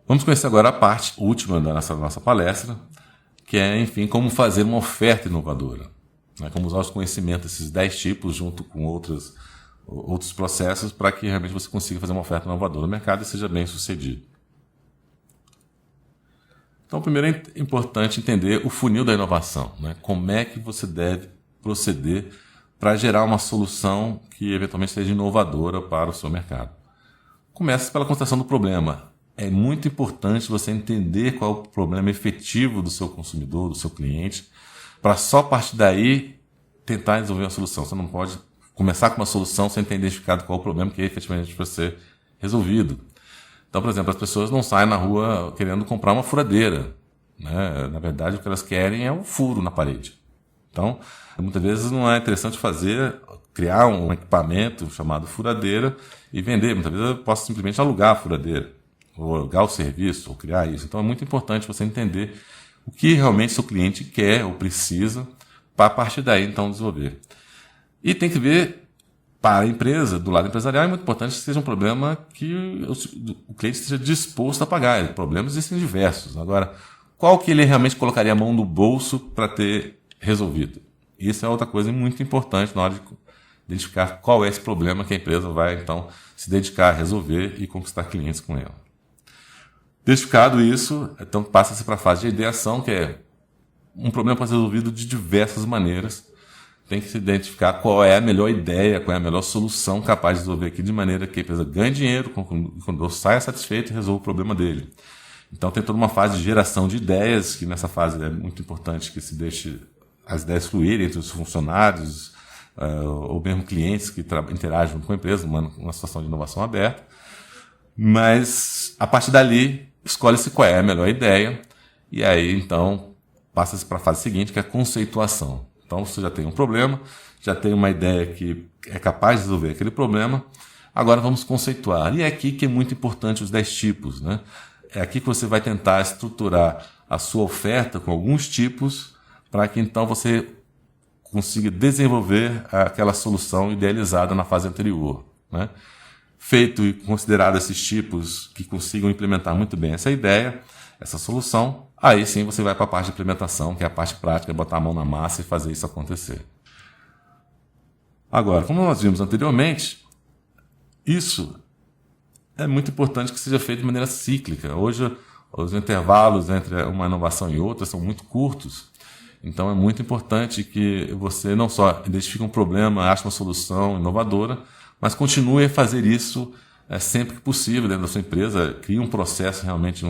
Vamos conhecer agora a parte última da nossa palestra, que é, enfim, como fazer uma oferta inovadora. Como usar os conhecimentos, esses 10 tipos, junto com outros processos, para que realmente você consiga fazer uma oferta inovadora no mercado e seja bem sucedido. Então, primeiro é importante entender o funil da inovação. Como é que você deve proceder para gerar uma solução que eventualmente seja inovadora para o seu mercado. Começa pela constatação do problema. É muito importante você entender qual é o problema efetivo do seu consumidor, do seu cliente, para só a partir daí tentar resolver uma solução. Você não pode começar com uma solução sem ter identificado qual é o problema que efetivamente vai ser resolvido. Então, por exemplo, as pessoas não saem na rua querendo comprar uma furadeira. Na verdade, o que elas querem é um furo na parede. Então, muitas vezes não é interessante criar um equipamento chamado furadeira e vender. Muitas vezes eu posso simplesmente alugar a furadeira, ou alugar o serviço, ou criar isso. Então, é muito importante você entender o que realmente seu cliente quer ou precisa, para a partir daí, então, desenvolver. E tem que ver, para a empresa, do lado empresarial, é muito importante que seja um problema que o cliente esteja disposto a pagar. Problemas existem diversos. Agora, qual que ele realmente colocaria a mão no bolso para ter resolvido? Isso é outra coisa muito importante na hora de identificar qual é esse problema que a empresa vai, então, se dedicar a resolver e conquistar clientes com ela. Identificado isso, então passa-se para a fase de ideação, que é um problema pode ser resolvido de diversas maneiras. Tem que se identificar qual é a melhor ideia, qual é a melhor solução capaz de resolver aqui de maneira que a empresa ganhe dinheiro, quando saia satisfeito e resolva o problema dele. Então tem toda uma fase de geração de ideias, que nessa fase é muito importante que se deixe as ideias fluírem entre os funcionários ou mesmo clientes que interagem com a empresa, uma situação de inovação aberta. Mas, a partir dali, escolhe-se qual é a melhor ideia e aí, então, passa-se para a fase seguinte, que é a conceituação. Então, você já tem um problema, já tem uma ideia que é capaz de resolver aquele problema, agora vamos conceituar. E é aqui que é muito importante os 10 tipos, É aqui que você vai tentar estruturar a sua oferta com alguns tipos para que então você consiga desenvolver aquela solução idealizada na fase anterior. Feito e considerado esses tipos que consigam implementar muito bem essa ideia, essa solução, aí sim você vai para a parte de implementação, que é a parte prática, botar a mão na massa e fazer isso acontecer. Agora, como nós vimos anteriormente, isso é muito importante que seja feito de maneira cíclica. Hoje, os intervalos entre uma inovação e outra são muito curtos. Então, é muito importante que você não só identifique um problema, ache uma solução inovadora, mas continue a fazer isso sempre que possível dentro da sua empresa. Crie um processo realmente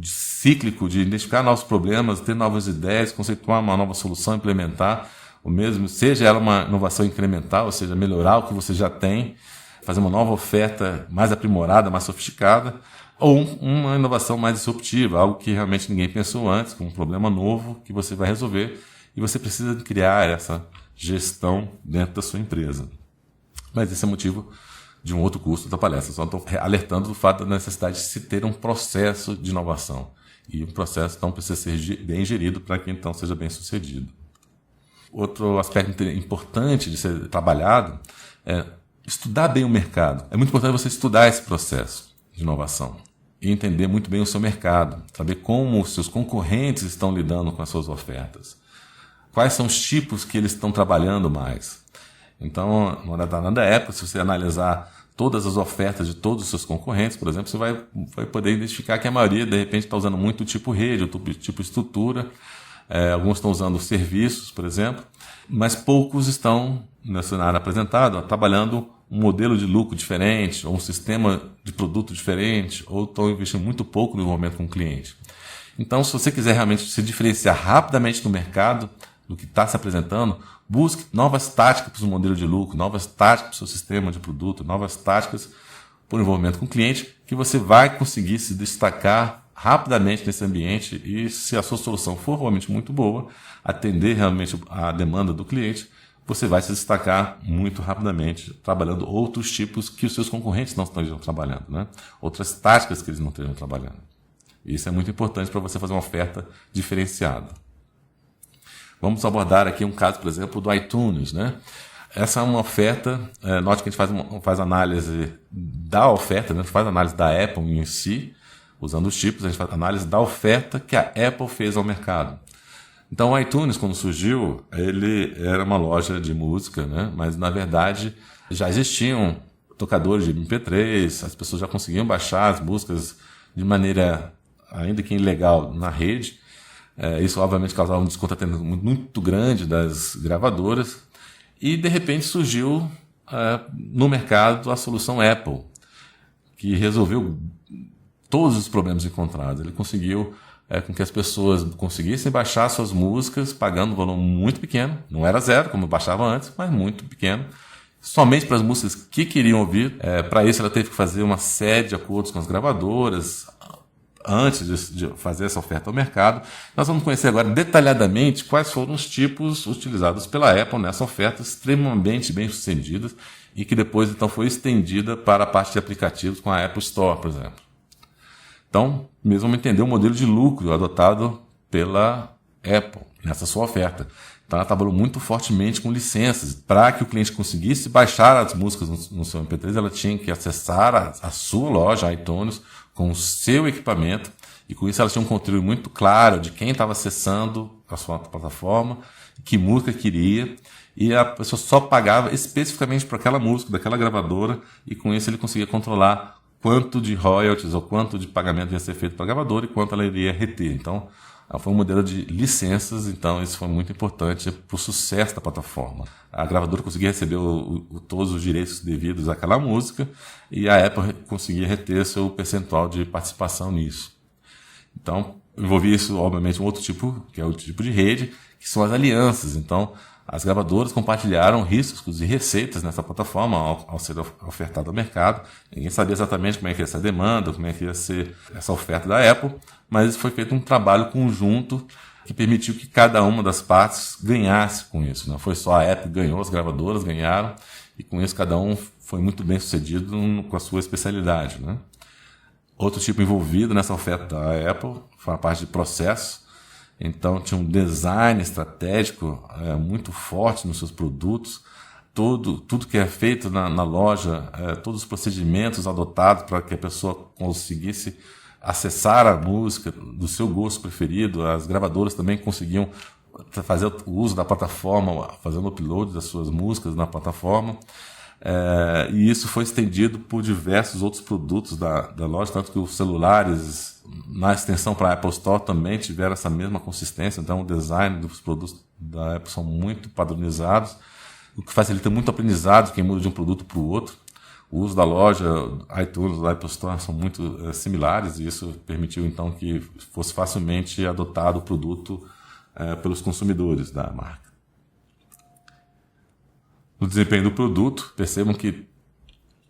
cíclico de identificar novos problemas, ter novas ideias, conceituar uma nova solução, implementar o mesmo, seja ela uma inovação incremental, ou seja, melhorar o que você já tem, fazer uma nova oferta mais aprimorada, mais sofisticada, ou uma inovação mais disruptiva, algo que realmente ninguém pensou antes, com um problema novo que você vai resolver, e você precisa criar essa gestão dentro da sua empresa. Mas esse é motivo de um outro curso da palestra. Só estou alertando do fato da necessidade de se ter um processo de inovação. E o processo, então, precisa ser bem gerido para que, então, seja bem sucedido. Outro aspecto importante de ser trabalhado é estudar bem o mercado. É muito importante você estudar esse processo de inovação e entender muito bem o seu mercado, saber como os seus concorrentes estão lidando com as suas ofertas, quais são os tipos que eles estão trabalhando mais. Então, numa determinada época, se você analisar todas as ofertas de todos os seus concorrentes, por exemplo, você vai poder identificar que a maioria, de repente, está usando muito o tipo rede, o tipo estrutura. Alguns estão usando serviços, por exemplo, mas poucos estão, nesse cenário apresentado, trabalhando um modelo de lucro diferente, ou um sistema de produto diferente, ou estão investindo muito pouco no envolvimento com o cliente. Então, se você quiser realmente se diferenciar rapidamente no mercado, do que está se apresentando, busque novas táticas para o modelo de lucro, novas táticas para o seu sistema de produto, novas táticas para o envolvimento com o cliente, que você vai conseguir se destacar rapidamente nesse ambiente e, se a sua solução for realmente muito boa, atender realmente a demanda do cliente, você vai se destacar muito rapidamente, trabalhando outros tipos que os seus concorrentes não estejam trabalhando, Outras táticas que eles não estejam trabalhando. Isso é muito importante para você fazer uma oferta diferenciada. Vamos abordar aqui um caso, por exemplo, do iTunes, Essa é uma oferta, note que a gente faz análise da oferta, a gente faz análise da Apple em si, Usando os tipos, a gente faz análise da oferta que a Apple fez ao mercado. Então, o iTunes, quando surgiu, ele era uma loja de música, né? Mas, na verdade, já existiam tocadores de MP3, as pessoas já conseguiam baixar as músicas de maneira, ainda que ilegal, na rede. Isso, obviamente, causava um descontentamento muito grande das gravadoras. E, de repente, surgiu no mercado a solução Apple, que resolveu todos os problemas encontrados. Ele conseguiu com que as pessoas conseguissem baixar suas músicas pagando um valor muito pequeno. Não era zero, como eu baixava antes, mas muito pequeno. Somente para as músicas que queriam ouvir. Para isso, ela teve que fazer uma série de acordos com as gravadoras antes de fazer essa oferta ao mercado. Nós vamos conhecer agora detalhadamente quais foram os tipos utilizados pela Apple nessa oferta extremamente bem sucedida e que depois então foi estendida para a parte de aplicativos com a Apple Store, por exemplo. Então, mesmo vamos entender o modelo de lucro adotado pela Apple nessa sua oferta. Então, ela trabalhou muito fortemente com licenças. Para que o cliente conseguisse baixar as músicas no seu MP3, ela tinha que acessar a sua loja, a iTunes, com o seu equipamento. E com isso ela tinha um controle muito claro de quem estava acessando a sua plataforma, que música queria. E a pessoa só pagava especificamente por aquela música, daquela gravadora. E com isso ele conseguia controlar quanto de royalties ou quanto de pagamento ia ser feito para a gravadora e quanto ela iria reter. Então, foi um modelo de licenças, então isso foi muito importante para o sucesso da plataforma. A gravadora conseguia receber todos os direitos devidos àquela música e a Apple conseguia reter seu percentual de participação nisso. Então, envolvia isso, obviamente, um outro tipo, que é o tipo de rede, que são as alianças. Então, as gravadoras compartilharam riscos e receitas nessa plataforma ao ser ofertado ao mercado. Ninguém sabia exatamente como é que ia ser a demanda, como é que ia ser essa oferta da Apple, mas foi feito um trabalho conjunto que permitiu que cada uma das partes ganhasse com isso. Não foi só a Apple que ganhou, as gravadoras ganharam, e com isso cada um foi muito bem sucedido com a sua especialidade, né? Outro tipo envolvido nessa oferta da Apple foi a parte de processo. Então, tinha um design estratégico muito forte nos seus produtos. Tudo que é feito na loja, todos os procedimentos adotados para que a pessoa conseguisse acessar a música do seu gosto preferido. As gravadoras também conseguiam fazer o uso da plataforma, fazendo upload das suas músicas na plataforma. E isso foi estendido por diversos outros produtos da loja, tanto que os celulares, na extensão para a Apple Store, também tiveram essa mesma consistência. Então, o design dos produtos da Apple são muito padronizados, o que facilita muito o aprendizado, quem muda de um produto para o outro. O uso da loja, iTunes, da Apple Store são muito similares, e isso permitiu, então, que fosse facilmente adotado o produto pelos consumidores da marca. No desempenho do produto, percebam que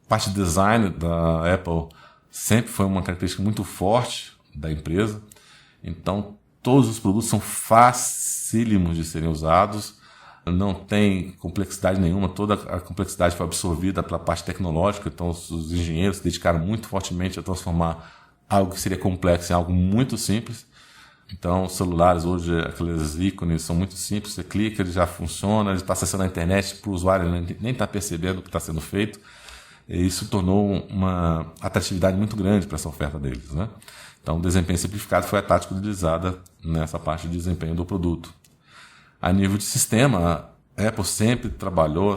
a parte de design da Apple sempre foi uma característica muito forte da empresa. Então, todos os produtos são facílimos de serem usados, não tem complexidade nenhuma, toda a complexidade foi absorvida pela parte tecnológica. Então, os engenheiros se dedicaram muito fortemente a transformar algo que seria complexo em algo muito simples. Então, os celulares hoje, aqueles ícones são muito simples, você clica, ele já funciona, ele está acessando a internet para o usuário, nem está percebendo o que está sendo feito. E isso tornou uma atratividade muito grande para essa oferta deles, né? Então, o desempenho simplificado foi a tática utilizada nessa parte de desempenho do produto. A nível de sistema, a Apple sempre trabalhou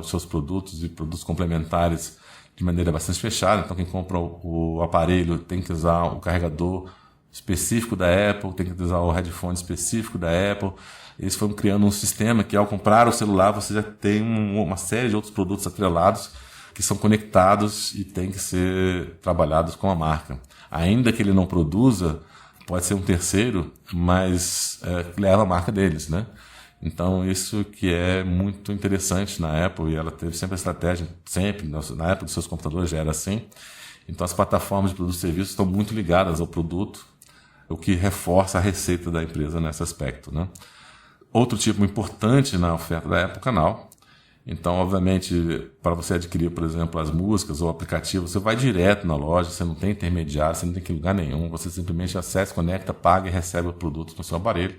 os seus produtos e produtos complementares de maneira bastante fechada. Então, quem compra o aparelho tem que usar o carregador específico da Apple, tem que usar o headphone específico da Apple. Eles foram criando um sistema que, ao comprar o celular, você já tem uma série de outros produtos atrelados que são conectados e têm que ser trabalhados com a marca. Ainda que ele não produza, pode ser um terceiro, mas leva a marca deles, né? Então, isso que é muito interessante na Apple, e ela teve sempre a estratégia, sempre, na época dos seus computadores já era assim. Então, as plataformas de produtos e serviços estão muito ligadas ao produto, o que reforça a receita da empresa nesse aspecto, né? Outro tipo importante na oferta da Apple, canal. Então, obviamente, para você adquirir, por exemplo, as músicas ou aplicativos, você vai direto na loja, você não tem intermediário, você não tem que ir em lugar nenhum, você simplesmente acessa, conecta, paga e recebe o produto no seu aparelho.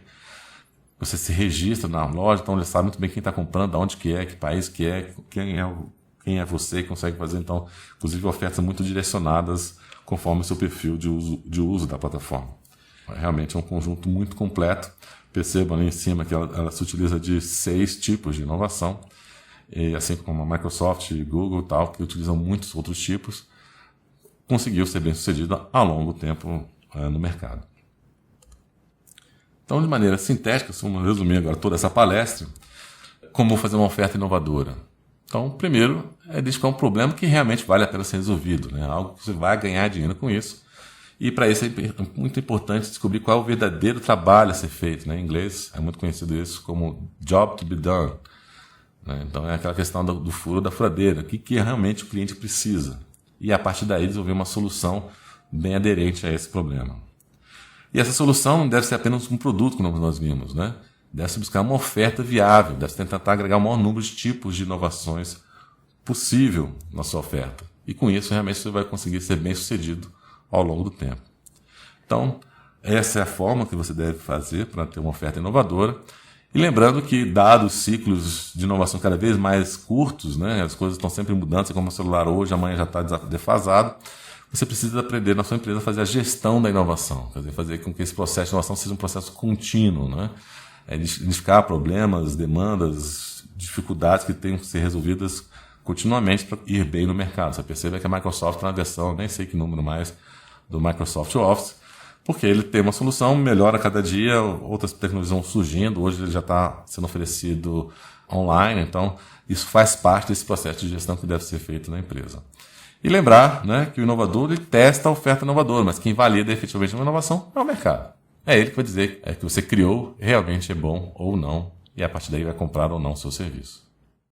Você se registra na loja, então ele sabe muito bem quem está comprando, de onde que é, que país que é, quem é você, consegue fazer, então, inclusive, ofertas muito direcionadas conforme o seu perfil de uso da plataforma. Realmente é um conjunto muito completo. Percebam ali em cima que ela se utiliza de 6 tipos de inovação, e assim como a Microsoft e Google tal, que utilizam muitos outros tipos, conseguiu ser bem sucedido ao longo do tempo no mercado. Então, de maneira sintética, vamos resumir agora toda essa palestra, como fazer uma oferta inovadora. Então, primeiro, é identificar um problema que realmente vale a pena ser resolvido, né? Algo que você vai ganhar dinheiro com isso. E para isso é muito importante descobrir qual é o verdadeiro trabalho a ser feito, né? Em inglês é muito conhecido isso como job to be done, né? Então é aquela questão do furo da furadeira, o que realmente o cliente precisa. E a partir daí desenvolver uma solução bem aderente a esse problema. E essa solução não deve ser apenas um produto, como nós vimos, né? Deve-se buscar uma oferta viável, deve-se tentar agregar o maior número de tipos de inovações possível na sua oferta. E com isso, realmente, você vai conseguir ser bem sucedido ao longo do tempo. Então, essa é a forma que você deve fazer para ter uma oferta inovadora. E lembrando que, dados ciclos de inovação cada vez mais curtos, né, as coisas estão sempre mudando, como o celular hoje, amanhã já está defasado, você precisa aprender na sua empresa a fazer a gestão da inovação, fazer com que esse processo de inovação seja um processo contínuo, né? Identificar problemas, demandas, dificuldades que têm que ser resolvidas continuamente para ir bem no mercado. Você percebe que a Microsoft está na versão, nem sei que número mais, do Microsoft Office, porque ele tem uma solução, melhora a cada dia, outras tecnologias vão surgindo, hoje ele já está sendo oferecido online, então isso faz parte desse processo de gestão que deve ser feito na empresa. E lembrar, né, que o inovador ele testa a oferta inovadora, mas quem valida efetivamente uma inovação é o mercado. É ele que vai dizer que você criou realmente é bom ou não, e a partir daí vai comprar ou não o seu serviço.